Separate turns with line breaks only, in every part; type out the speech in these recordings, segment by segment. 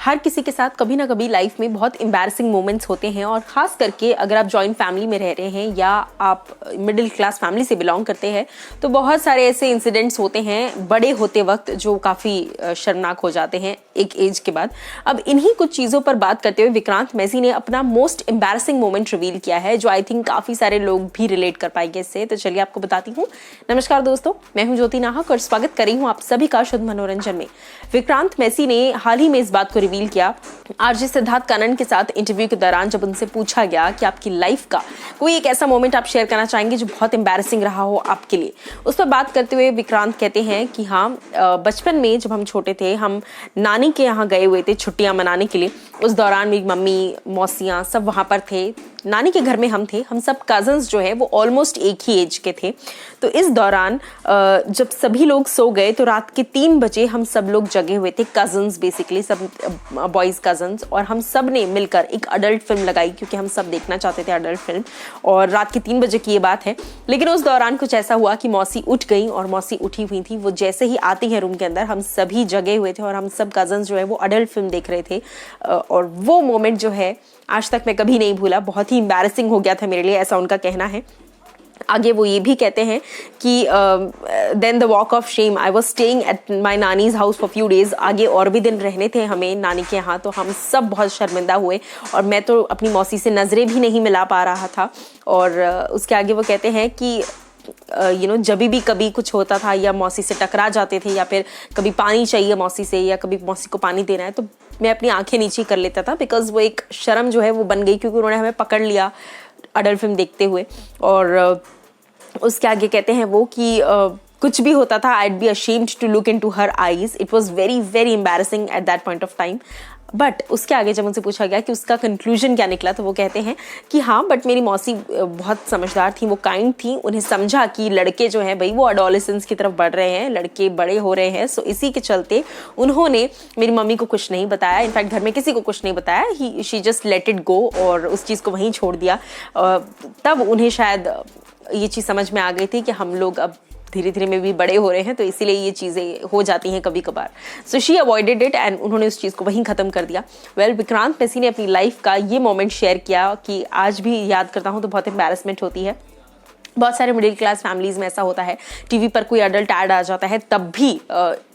हर किसी के साथ कभी ना कभी लाइफ में बहुत एम्बैरसिंग मोमेंट्स होते हैं, और ख़ास करके अगर आप जॉइंट फैमिली में रह रहे हैं या आप मिडिल क्लास फैमिली से बिलोंग करते हैं तो बहुत सारे ऐसे इंसिडेंट्स होते हैं बड़े होते वक्त जो काफ़ी शर्मनाक हो जाते हैं एक एज के बाद। अब इन्हीं कुछ चीज़ों पर बात करते हुए विक्रांत मैसी ने अपना मोस्ट एम्बैरसिंग मोमेंट रिवील किया है, जो आई थिंक काफ़ी सारे लोग भी रिलेट कर पाएंगे इससे। तो चलिए आपको बताती हूँ। नमस्कार दोस्तों, मैं हूँ ज्योति नाहक और स्वागत कर रही हूँ आप सभी का शुद्ध मनोरंजन में। विक्रांत मैसी ने हाल ही में इस बात को रिवील किया आरजे सिद्धार्थ कानन के साथ इंटरव्यू के दौरान, जब उनसे पूछा गया कि आपकी लाइफ का कोई एक ऐसा मोमेंट आप शेयर करना चाहेंगे जो बहुत एम्बैरसिंग रहा हो आपके लिए। उस पर बात करते हुए विक्रांत कहते हैं कि हाँ, बचपन में जब हम छोटे थे हम नानी के यहाँ गए हुए थे छुट्टियां मनाने के लिए। उस दौरान मेरी मम्मी मौसियाँ सब वहाँ पर थे, नानी के घर में हम थे। हम सब कजन्स जो है वो ऑलमोस्ट एक ही एज के थे। तो इस दौरान जब सभी लोग सो गए तो रात के 3 बजे हम सब लोग जगे हुए थे, कजन्स बेसिकली सब बॉयज़ कजन्स, और हम सब ने मिलकर एक अडल्ट फिल्म लगाई क्योंकि हम सब देखना चाहते थे अडल्ट फिल्म। और रात के 3 बजे की ये बात है। लेकिन उस दौरान कुछ ऐसा हुआ कि मौसी उठ गई, और मौसी उठी हुई थी। वो जैसे ही आती है रूम के अंदर, हम सभी जगे हुए थे और हम सब कजन्स जो है वो अडल्ट फिल्म देख रहे थे। और वो मोमेंट जो है आज तक मैं कभी नहीं भूला, बहुत ही एम्बैरसिंग हो गया था मेरे लिए, ऐसा उनका कहना है। आगे वो ये भी कहते हैं कि then the walk of shame, I was staying at my नानीज हाउस फॉर फ्यू डेज। आगे और भी दिन रहने थे हमें नानी के यहाँ, तो हम सब बहुत शर्मिंदा हुए और मैं तो अपनी मौसी से नज़रें भी नहीं मिला पा रहा था। और उसके आगे वो कहते हैं कि जब भी कभी कुछ होता था या मौसी से टकरा जाते थे या फिर कभी पानी चाहिए मौसी से या कभी मौसी को पानी देना है, तो मैं अपनी आंखें नीचे कर लेता था, बिकॉज वो एक शर्म जो है वो बन गई क्योंकि उन्होंने हमें पकड़ लिया अडल्ट फिल्म देखते हुए। और उसके आगे कहते हैं वो कि कुछ भी होता था, I'd be ashamed to look into her eyes. It was very very embarrassing at that point of time. But उसके आगे जब उनसे पूछा गया कि उसका कंक्लूजन क्या निकला, तो वो कहते हैं कि हाँ, बट मेरी मौसी बहुत समझदार थी, वो काइंड थी। उन्हें समझा कि लड़के जो हैं भाई वो एडोलेसेंस की तरफ बढ़ रहे हैं, लड़के बड़े हो रहे हैं। सो इसी के चलते उन्होंने मेरी मम्मी को कुछ नहीं बताया, इनफैक्ट घर में किसी को कुछ नहीं बताया। She just let it go और उस चीज़ को वहीं छोड़ दिया। तब उन्हें शायद ये चीज़ समझ में आ गई थी कि हम लोग अब धीरे धीरे में भी बड़े हो रहे हैं, तो इसीलिए ये चीज़ें हो जाती हैं कभी कभार। So she avoided it and उन्होंने उस चीज़ को वहीं ख़त्म कर दिया। वेल, विक्रांत मैसी ने अपनी लाइफ का ये मोमेंट शेयर किया कि आज भी याद करता हूँ तो बहुत एम्बैरसमेंट होती है। बहुत सारे मिडिल क्लास फैमिलीज़ में ऐसा होता है, टीवी पर कोई अडल्ट ऐड आ जाता है, तब भी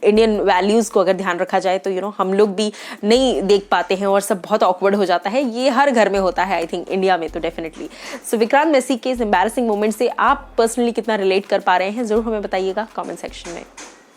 इंडियन वैल्यूज़ को अगर ध्यान रखा जाए तो हम लोग भी नहीं देख पाते हैं और सब बहुत ऑकवर्ड हो जाता है। ये हर घर में होता है, आई थिंक इंडिया में तो डेफिनेटली। सो विक्रांत मैसी के इस एम्बैरसिंग मोमेंट से आप पर्सनली कितना रिलेट कर पा रहे हैं, ज़रूर हमें बताइएगा कॉमेंट सेक्शन में।